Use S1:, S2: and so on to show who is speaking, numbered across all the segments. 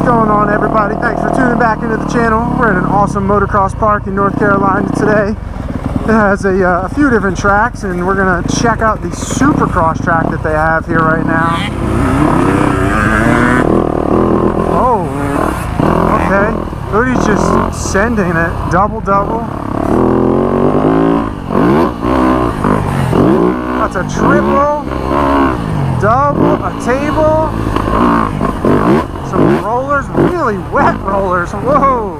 S1: What's going on, everybody? Thanks for tuning back into the channel. We're at an awesome motocross park in North Carolina today. It has a few different tracks, and we're gonna check out the Supercross track that they have here right now. Oh, okay. Cody's just sending it. Double. That's a triple, double, a table, some rollers, really wet rollers. Whoa!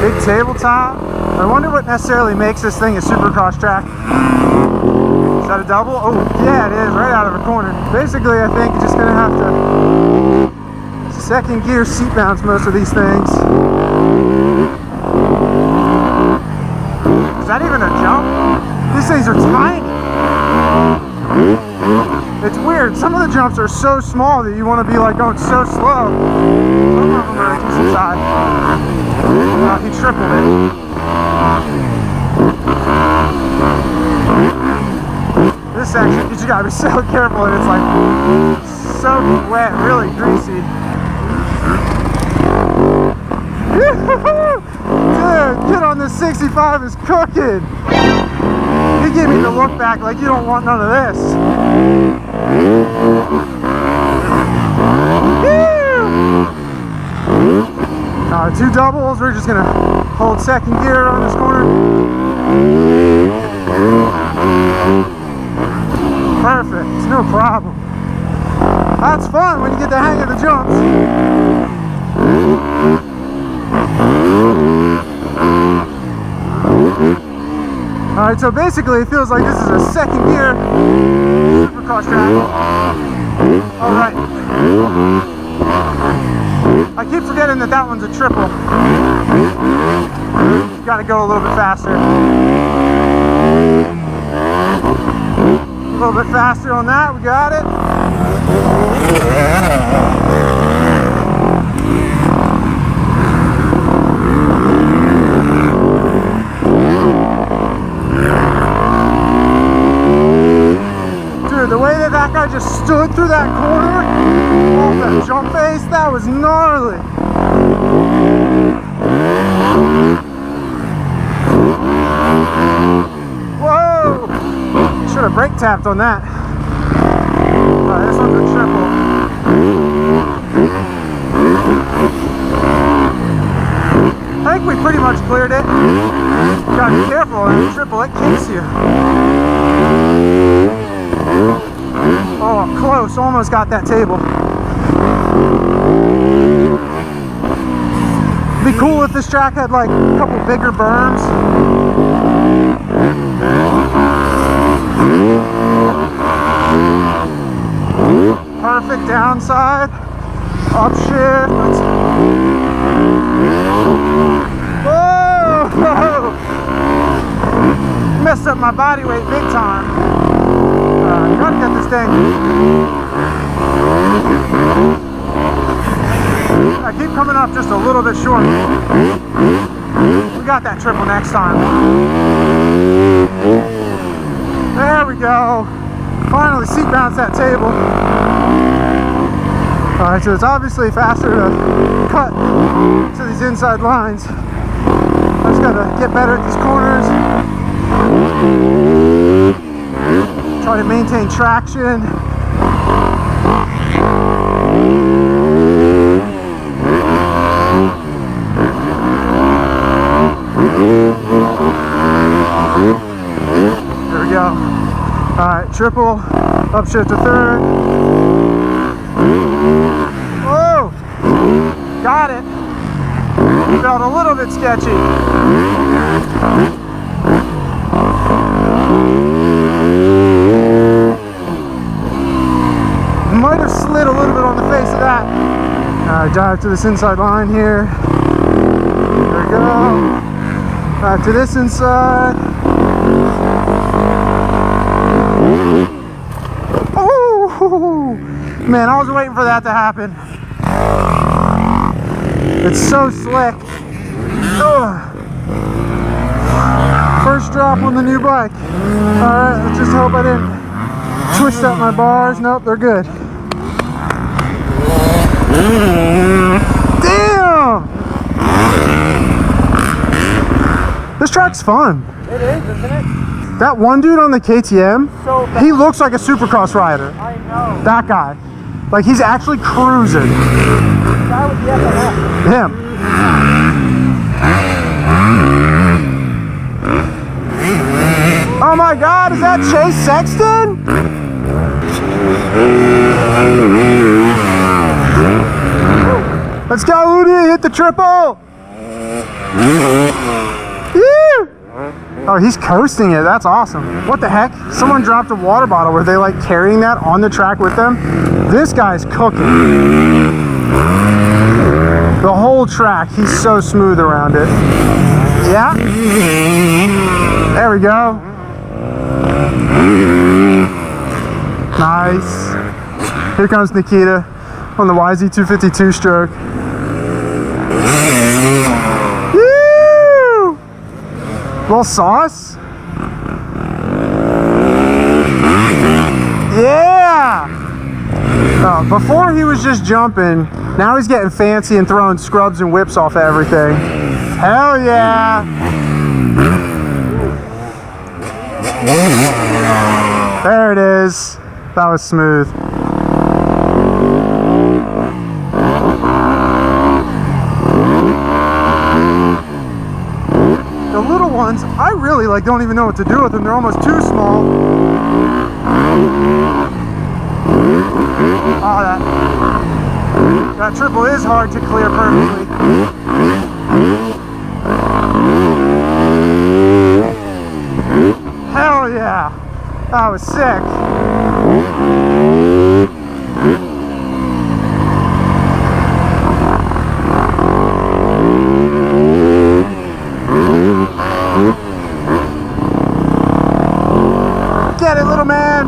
S1: Big tabletop. I wonder what necessarily makes this thing a Supercross track. Is that a double? Oh, yeah, it is, right out of the corner. Basically, I think you're just gonna have to second gear seat bounce most of these things. Is that even a jump? These things are tiny. It's weird. Some of the jumps are so small that you want to be like going so slow. Some of them are a decent size. He tripled it. This section, you just gotta be so careful, and it's like so wet, really greasy. Dude, kid on this 65 is cooking. You give me the look back like you don't want none of this. Two doubles. We're just gonna hold second gear on this corner. Perfect. It's no problem. That's fun when you get the hang of the jumps. Alright, so basically it feels like this is a second gear Supercross track. Alright. I keep forgetting that one's a triple. Gotta go a little bit faster. A little bit faster on that, we got it. The way that guy just stood through that corner, off that jump face, that was gnarly. Whoa! Should have brake tapped on that. Alright, this one's a triple. I think we pretty much cleared it. Gotta be careful on that triple, it kicks you. Oh, close. Almost got that table. It'd be cool if this track had like a couple bigger berms. Perfect downside. Upshift. Whoa! Messed up my body weight big time. Gotta get this thing. I keep coming up just a little bit short. We got that triple next time. There we go. Finally seat bounce that table. Alright, so it's obviously faster to cut to these inside lines. I just gotta get better at these corners. Try to maintain traction. There we go. Alright, triple, upshift to third. Whoa! Got it. Felt a little bit sketchy. Might have slid a little bit on the face of that. Alright, dive to this inside line here. There we go. Back to this inside. Oh! Man, I was waiting for that to happen. It's so slick. Ugh. First drop on the new bike. Alright, let's just hope I didn't twist up my bars. Nope, they're good. Damn! This track's fun.
S2: It is, isn't it?
S1: That one dude on the KTM,
S2: So
S1: he looks like a Supercross rider.
S2: I know.
S1: That guy. Like, he's actually cruising.
S2: That was the FNF.
S1: Him. Oh my God, is that Chase Sexton? Let's go, Udi, hit the triple. Woo! Oh, he's coasting it. That's awesome. What the heck? Someone dropped a water bottle. Were they like carrying that on the track with them? This guy's cooking. The whole track, he's so smooth around it. Yeah. There we go. Nice. Here comes Nikita on the YZ250 stroke. Woo! Little sauce. Yeah! Before he was just jumping, now he's getting fancy and throwing scrubs and whips off everything. Hell yeah! There it is. That was smooth. The little ones, I really don't even know what to do with them. They're almost too small. Oh, that triple is hard to clear perfectly. Hell yeah! That was sick. Get it, little man!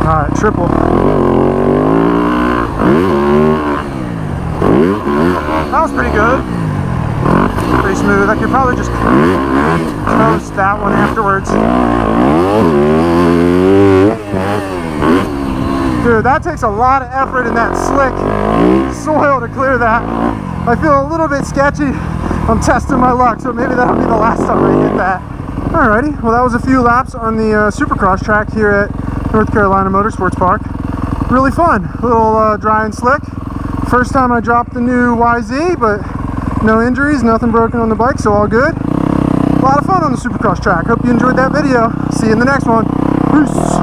S1: Alright, triple. That was pretty good. Pretty smooth. I could probably just toast that one afterwards. Dude, that takes a lot of effort in that slick soil to clear that. I feel a little bit sketchy. I'm testing my luck, so maybe that'll be the last time I hit that. Alrighty, well that was a few laps on the Supercross track here at North Carolina Motorsports Park. Really fun, a little dry and slick. First time I dropped the new YZ, but no injuries, nothing broken on the bike, so all good. A lot of fun on the Supercross track. Hope you enjoyed that video. See you in the next one. Peace.